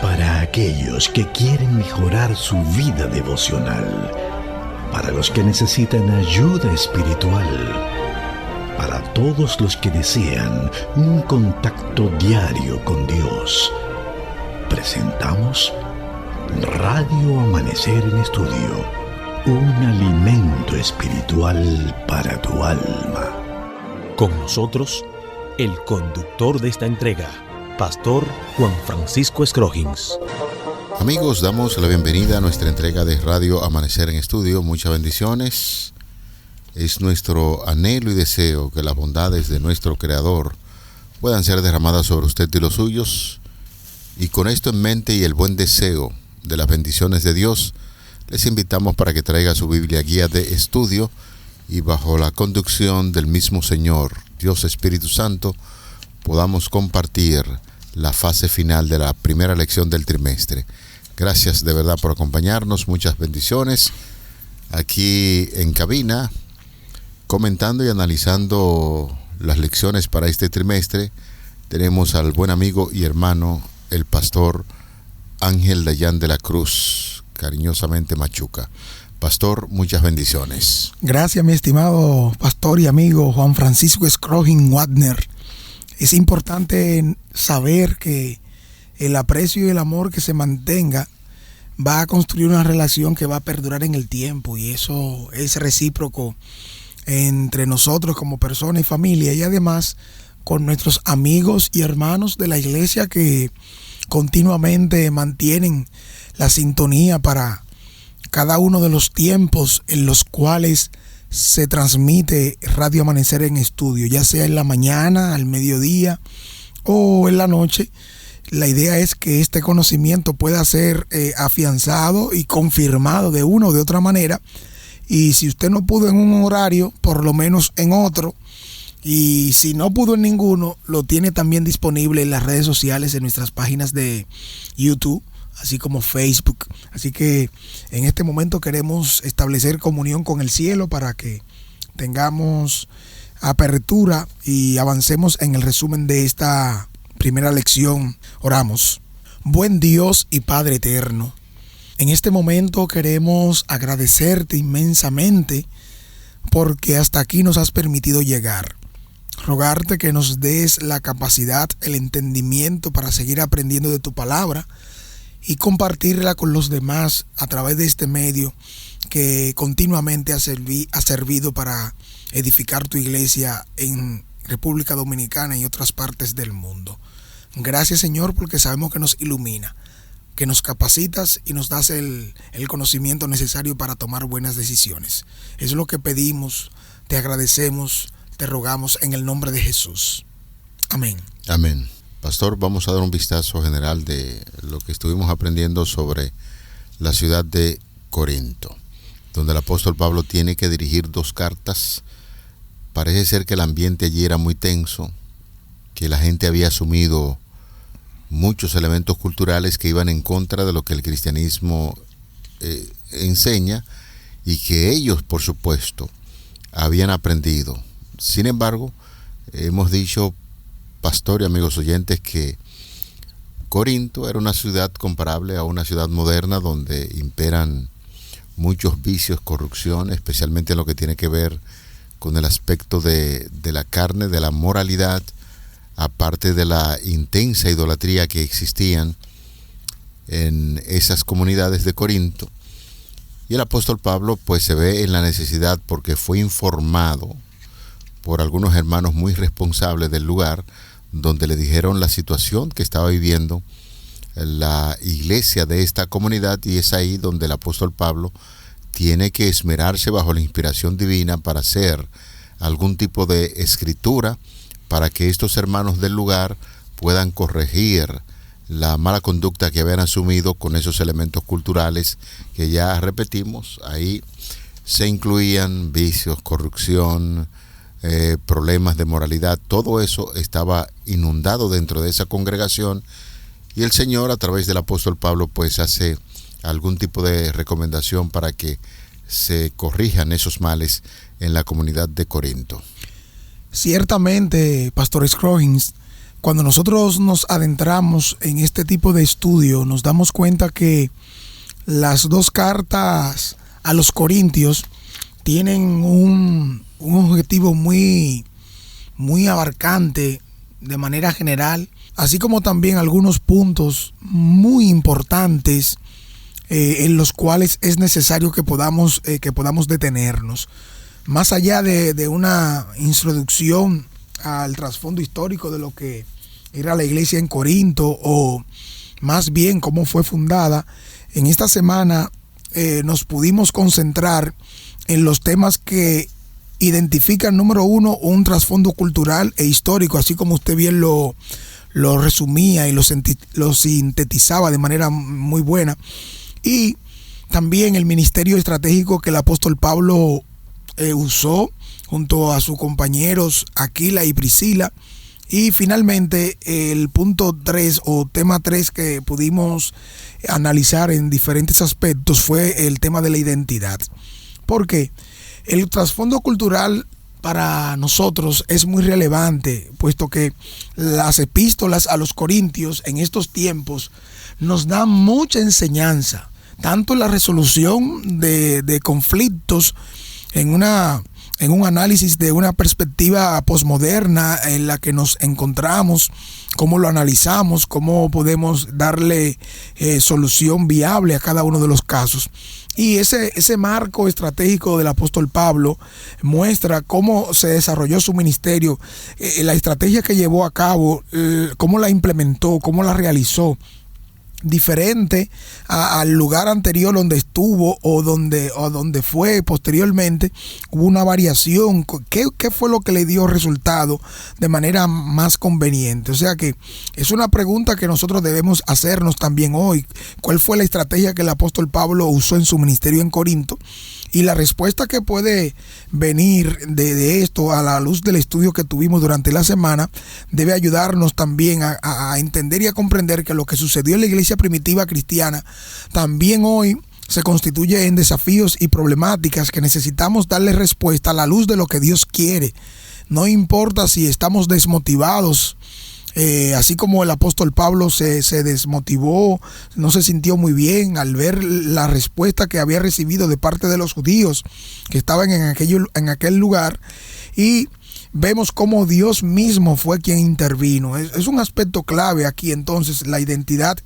Para aquellos que quieren mejorar su vida devocional, para los que necesitan ayuda espiritual, para todos los que desean un contacto diario con Dios, presentamos Radio Amanecer en Estudio, un alimento espiritual para tu alma. Con nosotros, el conductor de esta entrega, Pastor Juan Francisco Scroggins. Amigos, damos la bienvenida a nuestra entrega de Radio Amanecer en Estudio. Muchas bendiciones. Es nuestro anhelo y deseo que las bondades de nuestro Creador puedan ser derramadas sobre usted y los suyos. Y con esto en mente y el buen deseo de las bendiciones de Dios, les invitamos para que traiga su Biblia guía de estudio y bajo la conducción del mismo Señor, Dios Espíritu Santo, podamos compartir la fase final de la primera lección del trimestre. Gracias de verdad por acompañarnos, muchas bendiciones. Aquí en cabina, comentando y analizando las lecciones para este trimestre, tenemos al buen amigo y hermano, el pastor Ángel Dayan de la Cruz, cariñosamente Machuca. Pastor, muchas bendiciones. Gracias, mi estimado pastor y amigo Juan Francisco Scroggins Wagner. Es importante saber que el aprecio y el amor que se mantenga va a construir una relación que va a perdurar en el tiempo, y eso es recíproco entre nosotros como persona y familia, y además con nuestros amigos y hermanos de la iglesia que continuamente mantienen la sintonía para cada uno de los tiempos en los cuales se transmite Radio Amanecer en Estudio, ya sea en la mañana, al mediodía o en la noche. La idea es que este conocimiento pueda ser afianzado y confirmado de una o de otra manera, y si usted no pudo en un horario, por lo menos en otro, y si no pudo en ninguno, lo tiene también disponible en las redes sociales, en nuestras páginas de YouTube, así como Facebook. Así que en este momento queremos establecer comunión con el cielo para que tengamos apertura y avancemos en el resumen de esta primera lección. Oramos. Buen Dios y Padre eterno, en este momento queremos agradecerte inmensamente porque hasta aquí nos has permitido llegar. Rogarte que nos des la capacidad, el entendimiento para seguir aprendiendo de tu palabra y compartirla con los demás a través de este medio que continuamente ha servido para edificar tu iglesia en República Dominicana y otras partes del mundo. Gracias, Señor, porque sabemos que nos ilumina, que nos capacitas y nos das el conocimiento necesario para tomar buenas decisiones. Es lo que pedimos, te agradecemos, te rogamos en el nombre de Jesús. Amén. Amén. Pastor, vamos a dar un vistazo general de lo que estuvimos aprendiendo sobre la ciudad de Corinto, donde el apóstol Pablo tiene que dirigir 2 cartas. Parece ser que el ambiente allí era muy tenso, que la gente había asumido muchos elementos culturales que iban en contra de lo que el cristianismo enseña, y que ellos, por supuesto, habían aprendido. Sin embargo, hemos dicho, pastor y amigos oyentes, que Corinto era una ciudad comparable a una ciudad moderna donde imperan muchos vicios, corrupción, especialmente en lo que tiene que ver con el aspecto de la carne, de la moralidad, aparte de la intensa idolatría que existían en esas comunidades de Corinto. Y el apóstol Pablo pues se ve en la necesidad, porque fue informado por algunos hermanos muy responsables del lugar, donde le dijeron la situación que estaba viviendo la iglesia de esta comunidad, y es ahí donde el apóstol Pablo tiene que esmerarse bajo la inspiración divina para hacer algún tipo de escritura para que estos hermanos del lugar puedan corregir la mala conducta que habían asumido con esos elementos culturales que ya repetimos. Ahí se incluían vicios, corrupción, problemas de moralidad. Todo eso estaba inundado dentro de esa congregación, y el Señor, a través del apóstol Pablo, pues hace algún tipo de recomendación para que se corrijan esos males en la comunidad de Corinto. Ciertamente, Pastor Scroggins, cuando nosotros nos adentramos en este tipo de estudio, nos damos cuenta que las dos cartas a los Corintios tienen un objetivo muy abarcante de manera general, así como también algunos puntos muy importantes en los cuales es necesario que podamos detenernos. Más allá de una introducción al trasfondo histórico de lo que era la iglesia en Corinto, o más bien cómo fue fundada, en esta semana nos pudimos concentrar en los temas que identifican, número uno, un trasfondo cultural e histórico, así como usted bien lo resumía y lo sintetizaba de manera muy buena, y también el ministerio estratégico que el apóstol Pablo usó junto a sus compañeros Aquila y Priscila. Y finalmente el punto 3 o tema 3 que pudimos analizar en diferentes aspectos fue el tema de la identidad. Porque el trasfondo cultural para nosotros es muy relevante, puesto que las epístolas a los Corintios en estos tiempos nos dan mucha enseñanza, tanto en la resolución de conflictos, en un análisis de una perspectiva posmoderna en la que nos encontramos, cómo lo analizamos, cómo podemos darle solución viable a cada uno de los casos. Y ese marco estratégico del apóstol Pablo muestra cómo se desarrolló su ministerio, la estrategia que llevó a cabo, cómo la implementó, cómo la realizó, diferente al lugar anterior donde estuvo o donde fue posteriormente. Hubo una variación. ¿Qué fue lo que le dio resultado de manera más conveniente? O sea que es una pregunta que nosotros debemos hacernos también hoy. ¿Cuál fue la estrategia que el apóstol Pablo usó en su ministerio en Corinto? Y la respuesta que puede venir de esto a la luz del estudio que tuvimos durante la semana debe ayudarnos también a entender y a comprender que lo que sucedió en la iglesia primitiva cristiana también hoy se constituye en desafíos y problemáticas que necesitamos darle respuesta a la luz de lo que Dios quiere. No importa si estamos desmotivados, así como el apóstol Pablo se desmotivó, no se sintió muy bien al ver la respuesta que había recibido de parte de los judíos que estaban en aquel lugar, y vemos cómo Dios mismo fue quien intervino. Es un aspecto clave aquí entonces la identidad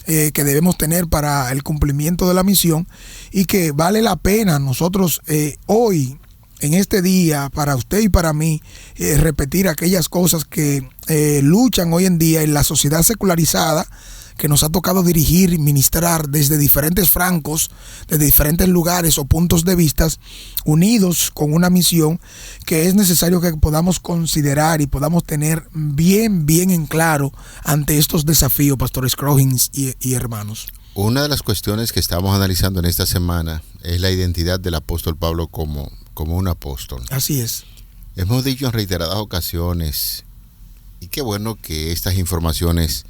que debemos tener para el cumplimiento de la misión, y que vale la pena nosotros hoy, en este día, para usted y para mí, repetir aquellas cosas que luchan hoy en día en la sociedad secularizada que nos ha tocado dirigir y ministrar desde diferentes francos, desde diferentes lugares o puntos de vista, unidos con una misión que es necesario que podamos considerar y podamos tener bien en claro ante estos desafíos, Pastor Scroggins y hermanos. Una de las cuestiones que estamos analizando en esta semana es la identidad del apóstol Pablo como un apóstol. Así es. Hemos dicho en reiteradas ocasiones, y qué bueno que estas informaciones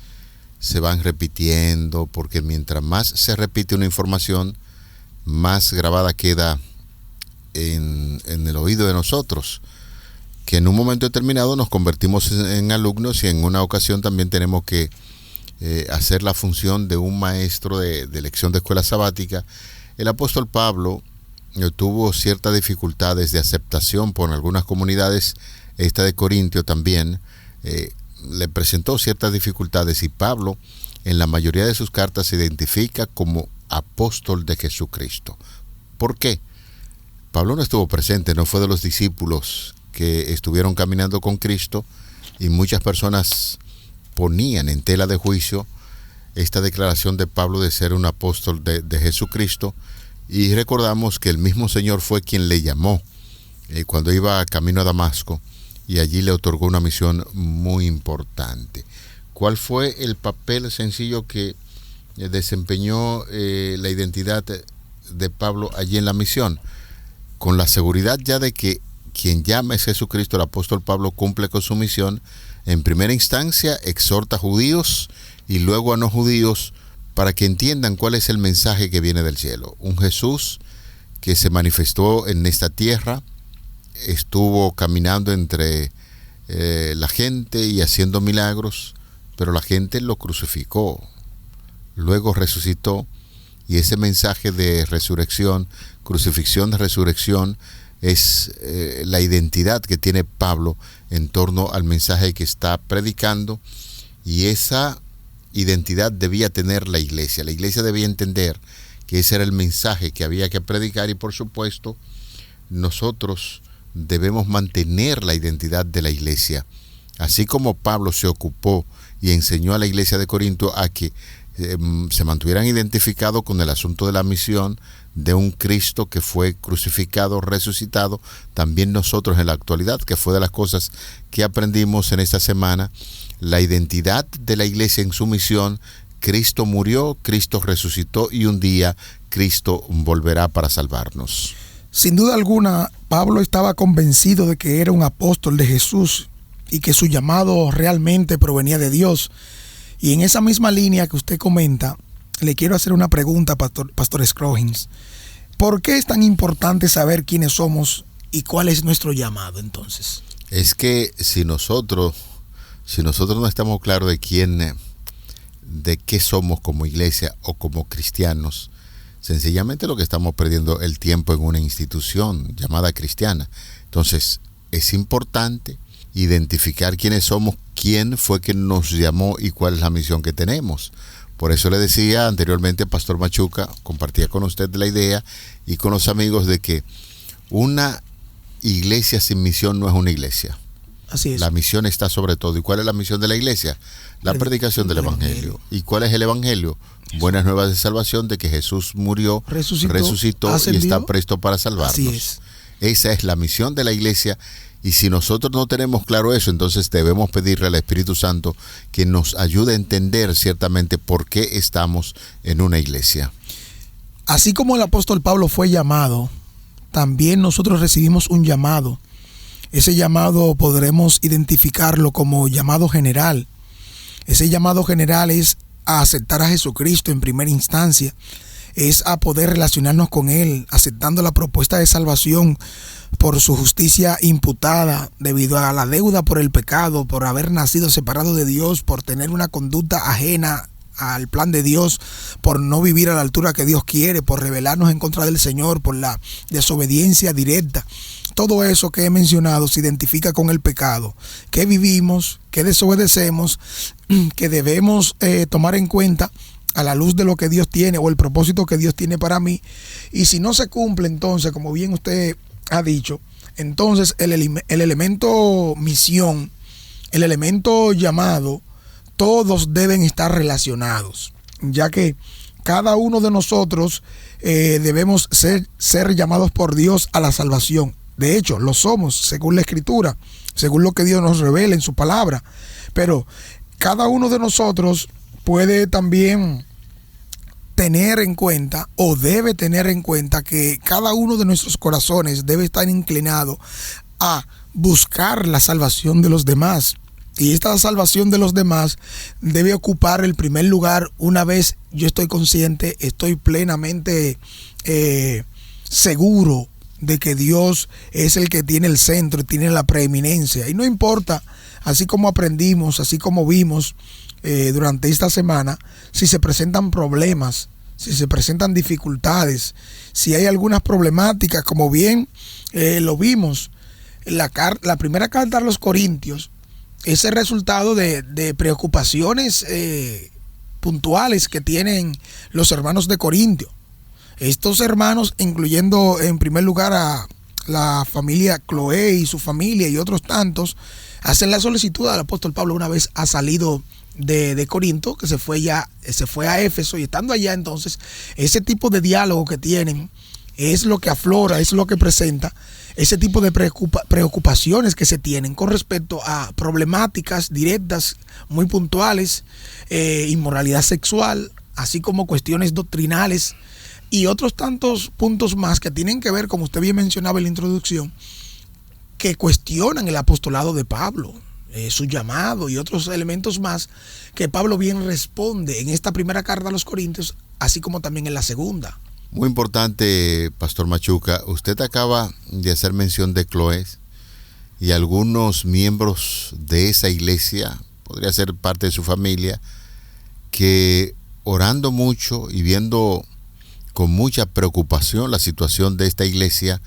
se van repitiendo, porque mientras más se repite una información, más grabada queda en el oído de nosotros, que en un momento determinado nos convertimos en alumnos, y en una ocasión también tenemos que hacer la función de un maestro de lección de escuela sabática. El apóstol Pablo tuvo ciertas dificultades de aceptación por algunas comunidades. Esta de Corintio también le presentó ciertas dificultades, y Pablo en la mayoría de sus cartas se identifica como apóstol de Jesucristo. ¿Por qué? Pablo no estuvo presente, no fue de los discípulos que estuvieron caminando con Cristo, y muchas personas ponían en tela de juicio esta declaración de Pablo de ser un apóstol de Jesucristo. Y recordamos que el mismo Señor fue quien le llamó cuando iba camino a Damasco, y allí le otorgó una misión muy importante. ¿Cuál fue el papel sencillo que desempeñó la identidad de Pablo allí en la misión? Con la seguridad ya de que quien llama es Jesucristo, el apóstol Pablo cumple con su misión. En primera instancia exhorta a judíos y luego a no judíos para que entiendan cuál es el mensaje que viene del cielo. Un Jesús que se manifestó en esta tierra, estuvo caminando entre la gente y haciendo milagros, pero la gente lo crucificó, luego resucitó, y ese mensaje de resurrección, crucifixión de resurrección, es la identidad que tiene Pablo en torno al mensaje que está predicando, y esa identidad debía tener la iglesia. La iglesia debía entender que ese era el mensaje que había que predicar, y por supuesto nosotros debemos mantener la identidad de la iglesia, así como Pablo se ocupó y enseñó a la iglesia de Corinto a que se mantuvieran identificados con el asunto de la misión de un Cristo que fue crucificado, resucitado. También nosotros en la actualidad, que fue de las cosas que aprendimos en esta semana, la identidad de la iglesia en su misión: Cristo murió, Cristo resucitó, y un día Cristo volverá para salvarnos. Sin duda alguna, Pablo estaba convencido de que era un apóstol de Jesús y que su llamado realmente provenía de Dios. Y en esa misma línea que usted comenta, le quiero hacer una pregunta, Pastor Scroggins. ¿Por qué es tan importante saber quiénes somos y cuál es nuestro llamado entonces? Es que si nosotros no estamos claros de qué somos como iglesia o como cristianos, sencillamente lo que estamos perdiendo el tiempo en una institución llamada cristiana. Entonces, es importante identificar quiénes somos, quién fue que nos llamó y cuál es la misión que tenemos. Por eso le decía anteriormente, Pastor Machuca, compartía con usted la idea y con los amigos de que una iglesia sin misión no es una iglesia. Así es. La misión está sobre todo. ¿Y cuál es la misión de la iglesia? La predicación del Evangelio. ¿Y cuál es el Evangelio? Buenas nuevas de salvación, de que Jesús murió, resucitó y está presto para salvarnos. Así es. Esa es la misión de la iglesia. Y si nosotros no tenemos claro eso, entonces debemos pedirle al Espíritu Santo que nos ayude a entender ciertamente por qué estamos en una iglesia. Así como el apóstol Pablo fue llamado, también nosotros recibimos un llamado. Ese llamado podremos identificarlo como llamado general. Ese llamado general es a aceptar a Jesucristo en primera instancia, es a poder relacionarnos con Él, aceptando la propuesta de salvación por su justicia imputada debido a la deuda por el pecado, por haber nacido separado de Dios, por tener una conducta ajena al plan de Dios, por no vivir a la altura que Dios quiere, por rebelarnos en contra del Señor, por la desobediencia directa. Todo eso que he mencionado se identifica con el pecado que vivimos, que desobedecemos, que debemos tomar en cuenta a la luz de lo que Dios tiene o el propósito que Dios tiene para mí. Y si no se cumple, entonces, como bien usted ha dicho, entonces el elemento misión, el elemento llamado, todos deben estar relacionados, ya que cada uno de nosotros debemos ser llamados por Dios a la salvación. De hecho, lo somos, según la Escritura, según lo que Dios nos revela en su palabra. Pero cada uno de nosotros puede también tener en cuenta, o debe tener en cuenta, que cada uno de nuestros corazones debe estar inclinado a buscar la salvación de los demás. Y esta salvación de los demás debe ocupar el primer lugar una vez yo estoy consciente, estoy plenamente seguro de que Dios es el que tiene el centro, tiene la preeminencia. Y no importa, así como aprendimos, así como vimos durante esta semana, si se presentan problemas, si se presentan dificultades, si hay algunas problemáticas, como bien lo vimos, la primera carta a los Corintios es el resultado de preocupaciones puntuales que tienen los hermanos de Corintio. Estos hermanos, incluyendo en primer lugar a la familia Cloé y su familia y otros tantos, hacen la solicitud al apóstol Pablo una vez ha salido de Corinto, que se fue a Éfeso, y estando allá entonces, ese tipo de diálogo que tienen es lo que aflora, es lo que presenta ese tipo de preocupaciones que se tienen con respecto a problemáticas directas, muy puntuales, inmoralidad sexual, así como cuestiones doctrinales y otros tantos puntos más que tienen que ver, como usted bien mencionaba en la introducción, que cuestionan el apostolado de Pablo, su llamado y otros elementos más que Pablo bien responde en esta primera carta a los Corintios, así como también en la segunda. Muy importante, Pastor Machuca, usted acaba de hacer mención de Cloé. y algunos miembros de esa iglesia, podría ser parte de su familia, que orando mucho y viendo con mucha preocupación la situación de esta iglesia,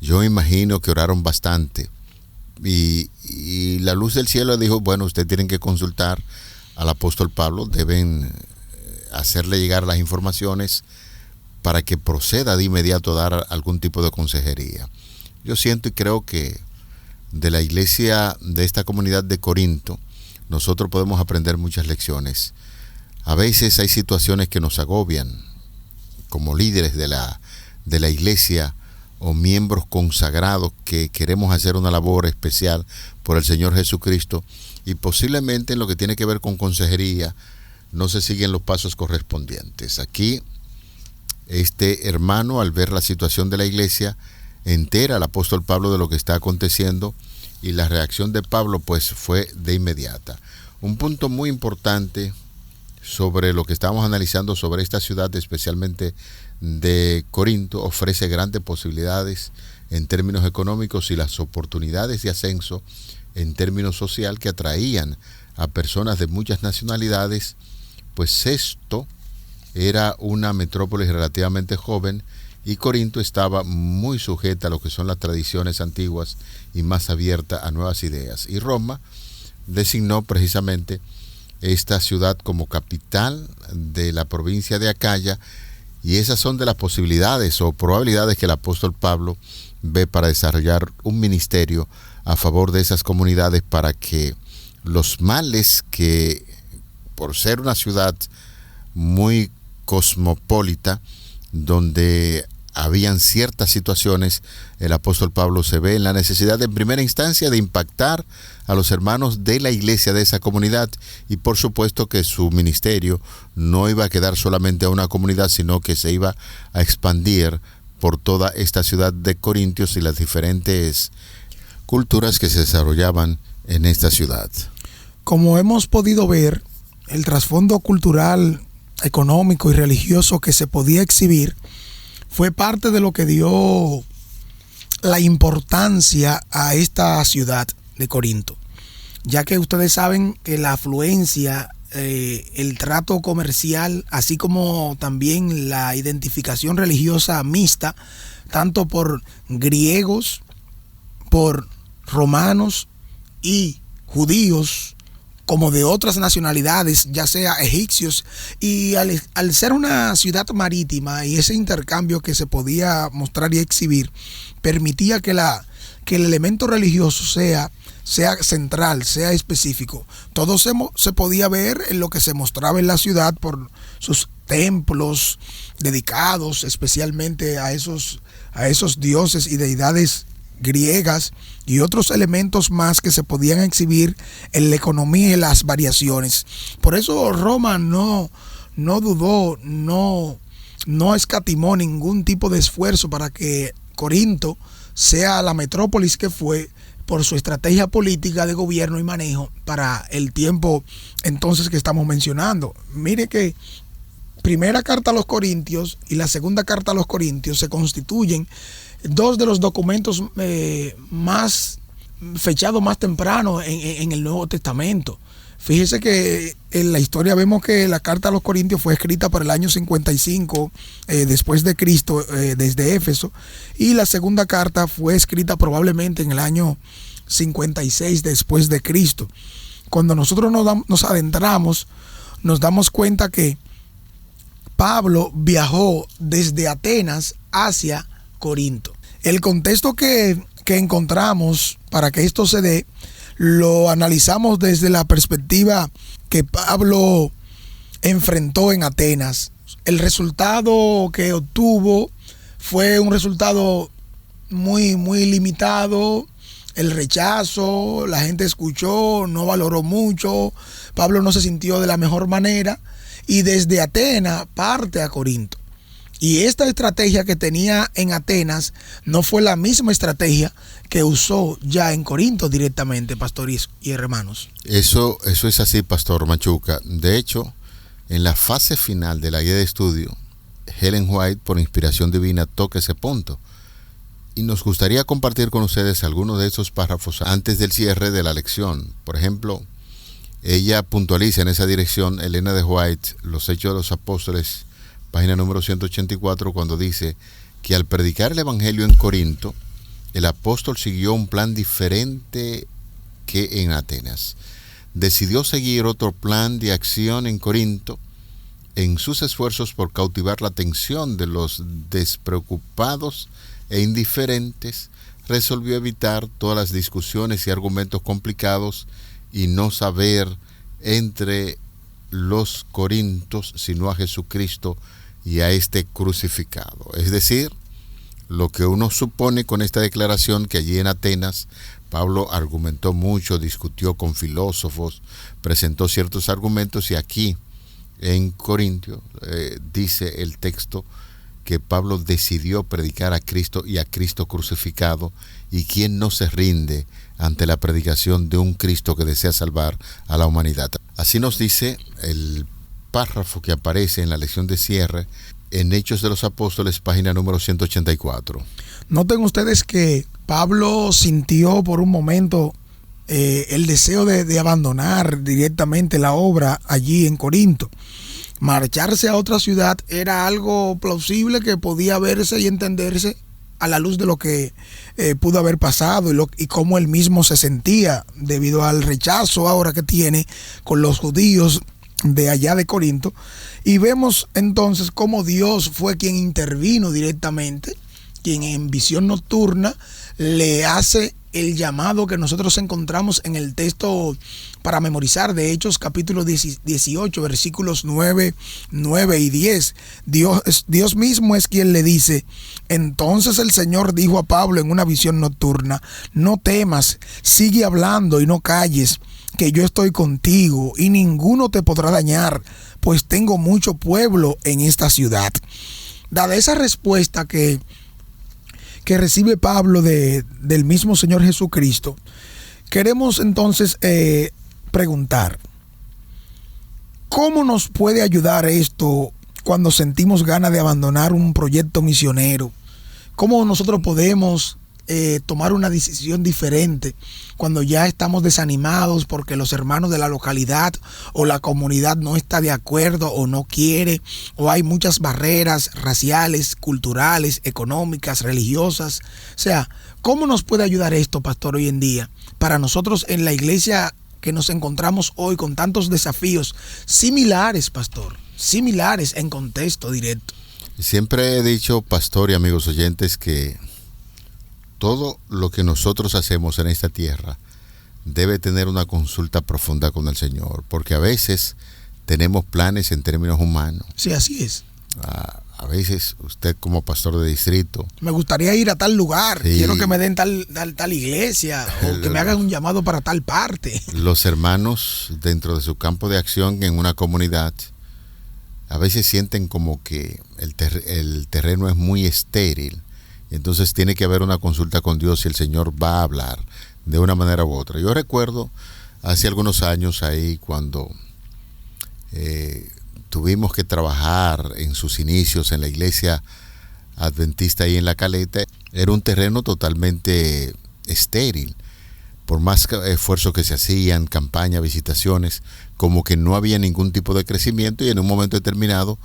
yo imagino que oraron bastante. Y la luz del cielo dijo, bueno, ustedes tienen que consultar al apóstol Pablo, deben hacerle llegar las informaciones para que proceda de inmediato a dar algún tipo de consejería. Yo siento y creo que de la iglesia de esta comunidad de Corinto, nosotros podemos aprender muchas lecciones. A veces hay situaciones que nos agobian como líderes de la iglesia o miembros consagrados que queremos hacer una labor especial por el Señor Jesucristo, y posiblemente en lo que tiene que ver con consejería no se siguen los pasos correspondientes. Aquí este hermano, al ver la situación de la iglesia, entera al apóstol Pablo de lo que está aconteciendo, y la reacción de Pablo pues fue de inmediata. Un punto muy importante sobre lo que estamos analizando sobre esta ciudad, especialmente de Corinto, ofrece grandes posibilidades en términos económicos y las oportunidades de ascenso en términos social que atraían a personas de muchas nacionalidades, pues esto era una metrópolis relativamente joven y Corinto estaba muy sujeta a lo que son las tradiciones antiguas y más abierta a nuevas ideas. Y Roma designó precisamente esta ciudad como capital de la provincia de Acaya, y esas son de las posibilidades o probabilidades que el apóstol Pablo ve para desarrollar un ministerio a favor de esas comunidades, para que los males que, por ser una ciudad muy cosmopolita, donde habían ciertas situaciones, el apóstol Pablo se ve en la necesidad en primera instancia de impactar a los hermanos de la iglesia de esa comunidad, y por supuesto que su ministerio no iba a quedar solamente a una comunidad, sino que se iba a expandir por toda esta ciudad de Corintios y las diferentes culturas que se desarrollaban en esta ciudad. Como hemos podido ver, el trasfondo cultural, económico y religioso que se podía exhibir fue parte de lo que dio la importancia a esta ciudad de Corinto, ya que ustedes saben que la afluencia, el trato comercial, así como también la identificación religiosa mixta, tanto por griegos, por romanos y judíos, como de otras nacionalidades, ya sea egipcios, y al ser una ciudad marítima y ese intercambio que se podía mostrar y exhibir, permitía que el elemento religioso sea central, sea específico. Todo se podía ver en lo que se mostraba en la ciudad por sus templos dedicados especialmente a esos dioses y deidades griegas, y otros elementos más que se podían exhibir en la economía y las variaciones. Por eso Roma no dudó, no escatimó ningún tipo de esfuerzo para que Corinto sea la metrópolis que fue, por su estrategia política de gobierno y manejo para el tiempo entonces que estamos mencionando. Mire que primera carta a los Corintios y la segunda carta a los Corintios se constituyen dos de los documentos más fechados más temprano en el Nuevo Testamento. Fíjese que en la historia vemos que la carta a los Corintios fue escrita para el año 55 después de Cristo, desde Éfeso, y la segunda carta fue escrita probablemente en el año 56 después de Cristo. Cuando nosotros nos adentramos, nos damos cuenta que Pablo viajó desde Atenas hacia Corinto. El contexto que encontramos para que esto se dé, lo analizamos desde la perspectiva que Pablo enfrentó en Atenas. El resultado que obtuvo fue un resultado muy, muy limitado. El rechazo, la gente escuchó, no valoró mucho. Pablo no se sintió de la mejor manera y desde Atenas parte a Corinto. Y esta estrategia que tenía en Atenas no fue la misma estrategia que usó ya en Corinto directamente, pastores y hermanos. Eso es así, Pastor Machuca. De hecho, en la fase final de la guía de estudio, Ellen White, por inspiración divina, toca ese punto. Y nos gustaría compartir con ustedes algunos de esos párrafos antes del cierre de la lección. Por ejemplo, ella puntualiza en esa dirección, Elena de White, Los Hechos de los Apóstoles, página número 184, cuando dice que al predicar el Evangelio en Corinto, el apóstol siguió un plan diferente que en Atenas. Decidió seguir otro plan de acción en Corinto. En sus esfuerzos por cautivar la atención de los despreocupados e indiferentes, resolvió evitar todas las discusiones y argumentos complicados y no saber entre los corintios sino a Jesucristo y a este crucificado. Es decir, lo que uno supone con esta declaración, que allí en Atenas Pablo argumentó mucho, discutió con filósofos, presentó ciertos argumentos, y aquí en Corintio dice el texto que Pablo decidió predicar a Cristo y a Cristo crucificado, y quien no se rinde ante la predicación de un Cristo que desea salvar a la humanidad. Así nos dice el párrafo que aparece en la lección de cierre en Hechos de los Apóstoles, página número 184. Noten ustedes que Pablo sintió por un momento el deseo de abandonar directamente la obra allí en Corinto. Marcharse a otra ciudad era algo plausible que podía verse y entenderse a la luz de lo que pudo haber pasado y cómo él mismo se sentía debido al rechazo ahora que tiene con los judíos de allá de Corinto. Y vemos entonces cómo Dios fue quien intervino directamente, quien en visión nocturna le hace el llamado que nosotros encontramos en el texto para memorizar de Hechos capítulo 18, versículos 9 y 10. Dios mismo es quien le dice: entonces el Señor dijo a Pablo en una visión nocturna: no temas, sigue hablando y no calles, que yo estoy contigo y ninguno te podrá dañar, pues tengo mucho pueblo en esta ciudad. Dada esa respuesta que recibe Pablo del mismo Señor Jesucristo, queremos entonces preguntar: ¿cómo nos puede ayudar esto cuando sentimos ganas de abandonar un proyecto misionero? ¿Cómo nosotros podemos tomar una decisión diferente cuando ya estamos desanimados porque los hermanos de la localidad o la comunidad no está de acuerdo o no quiere, o hay muchas barreras raciales, culturales, económicas, religiosas? O sea, ¿cómo nos puede ayudar esto, pastor, hoy en día para nosotros en la iglesia que nos encontramos hoy con tantos desafíos similares, pastor, similares en contexto directo? Siempre he dicho, pastor y amigos oyentes, que todo lo que nosotros hacemos en esta tierra debe tener una consulta profunda con el Señor, porque a veces tenemos planes en términos humanos. Sí, así es. A veces usted como pastor de distrito: me gustaría ir a tal lugar, sí, quiero que me den tal iglesia, o que me hagan un llamado para tal parte. Los hermanos dentro de su campo de acción en una comunidad a veces sienten como que el terreno es muy estéril. Entonces tiene que haber una consulta con Dios y el Señor va a hablar de una manera u otra. Yo recuerdo hace algunos años ahí cuando tuvimos que trabajar en sus inicios en la iglesia adventista ahí en La Caleta. Era un terreno totalmente estéril. Por más esfuerzo que se hacían, campañas, visitaciones, como que no había ningún tipo de crecimiento, y en un momento determinado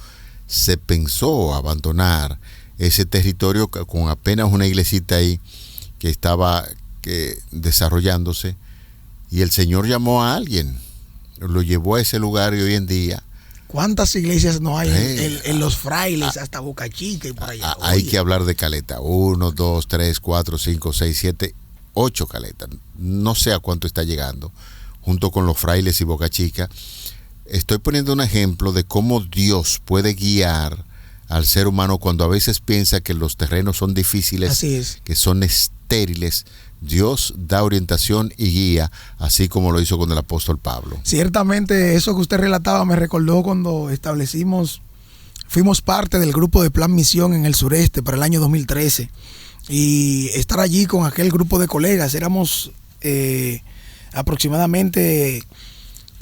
se pensó abandonar ese territorio con apenas una iglesita ahí que estaba desarrollándose, y el Señor llamó a alguien, lo llevó a ese lugar, y hoy en día ¿cuántas iglesias no hay en Los Frailes, hasta Boca Chica y por allá? Hay que hablar de Caleta: 1, 2, 3, 4, 5, 6, 7, 8 Caletas. No sé a cuánto está llegando, junto con Los Frailes y Boca Chica. Estoy poniendo un ejemplo de cómo Dios puede guiar al ser humano cuando a veces piensa que los terrenos son difíciles, así es, que son estériles. Dios da orientación y guía, así como lo hizo con el apóstol Pablo. Ciertamente, eso que usted relataba me recordó cuando fuimos parte del grupo de Plan Misión en el sureste para el año 2013, y estar allí con aquel grupo de colegas. Éramos aproximadamente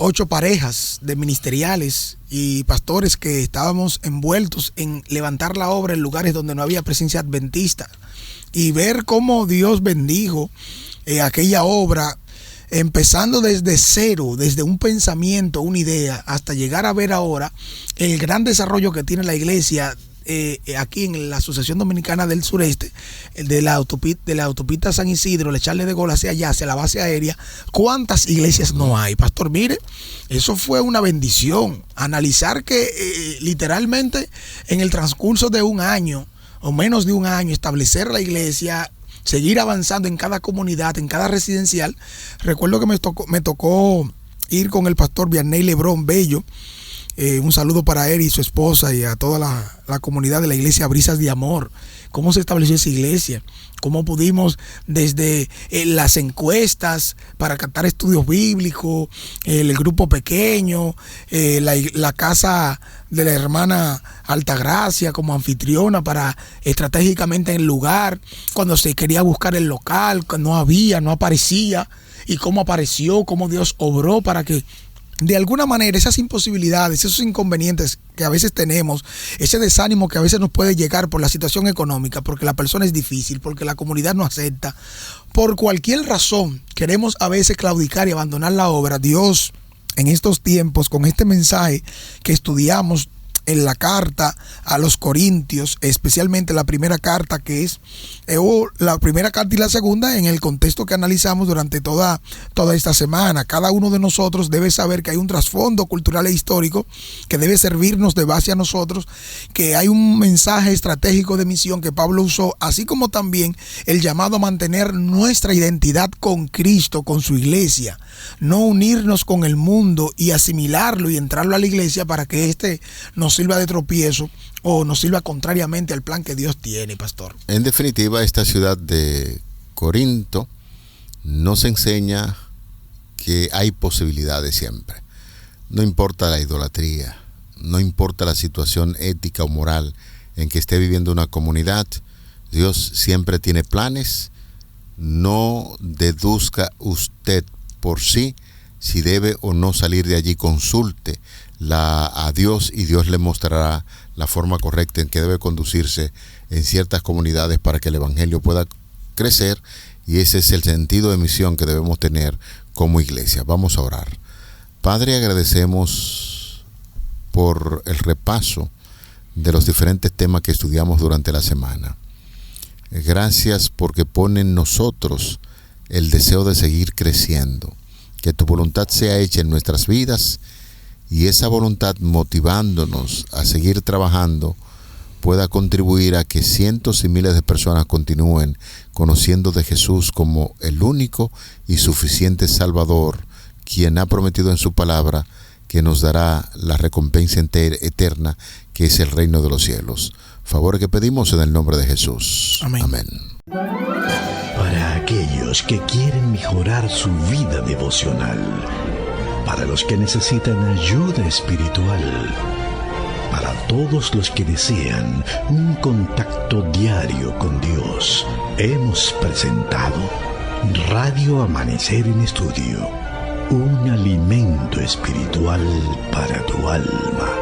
8 parejas de ministeriales y pastores que estábamos envueltos en levantar la obra en lugares donde no había presencia adventista, y ver cómo Dios bendijo aquella obra, empezando desde cero, desde un pensamiento, una idea, hasta llegar a ver ahora el gran desarrollo que tiene la iglesia aquí en la Asociación Dominicana del Sureste, de la autopista San Isidro, el Charles de Gaulle hacia allá, hacia la base aérea. ¿Cuántas iglesias no hay, pastor? Mire, eso fue una bendición. Analizar que literalmente en el transcurso de un año o menos de un año, establecer la iglesia, seguir avanzando en cada comunidad, en cada residencial. Recuerdo que me tocó ir con el pastor Vianney Lebrón Bello. Un saludo para él y su esposa y a toda la comunidad de la iglesia Brisas de Amor. Cómo se estableció esa iglesia, cómo pudimos desde las encuestas para captar estudios bíblicos, el grupo pequeño, la casa de la hermana Altagracia como anfitriona para estratégicamente en el lugar, cuando se quería buscar el local, no aparecía, y cómo apareció, cómo Dios obró para que de alguna manera esas imposibilidades, esos inconvenientes que a veces tenemos, ese desánimo que a veces nos puede llegar por la situación económica, porque la persona es difícil, porque la comunidad no acepta, por cualquier razón queremos a veces claudicar y abandonar la obra. Dios en estos tiempos, con este mensaje que estudiamos en la carta a los Corintios, especialmente la primera carta, que es la primera carta y la segunda, en el contexto que analizamos durante toda esta semana. Cada uno de nosotros debe saber que hay un trasfondo cultural e histórico que debe servirnos de base a nosotros, que hay un mensaje estratégico de misión que Pablo usó, así como también el llamado a mantener nuestra identidad con Cristo, con su iglesia, no unirnos con el mundo y asimilarlo y entrarlo a la iglesia para que éste nos sirva de tropiezo o nos sirva contrariamente al plan que Dios tiene, pastor. En definitiva, esta ciudad de Corinto nos enseña que hay posibilidades siempre. No importa la idolatría, no importa la situación ética o moral en que esté viviendo una comunidad, Dios siempre tiene planes. No deduzca usted por sí si debe o no salir de allí. Consulte a Dios y Dios le mostrará la forma correcta en que debe conducirse en ciertas comunidades para que el evangelio pueda crecer, y ese es el sentido de misión que debemos tener como iglesia. Vamos a orar. Padre, agradecemos por el repaso de los diferentes temas que estudiamos durante la semana. Gracias porque pone en nosotros el deseo de seguir creciendo, que tu voluntad sea hecha en nuestras vidas, y esa voluntad, motivándonos a seguir trabajando, pueda contribuir a que cientos y miles de personas continúen conociendo de Jesús como el único y suficiente Salvador, quien ha prometido en su palabra que nos dará la recompensa eterna, que es el reino de los cielos. Favor que pedimos en el nombre de Jesús. Amén. Amén. Para aquellos que quieren mejorar su vida devocional, para los que necesitan ayuda espiritual, para todos los que desean un contacto diario con Dios, hemos presentado Radio Amanecer en Estudio, un alimento espiritual para tu alma.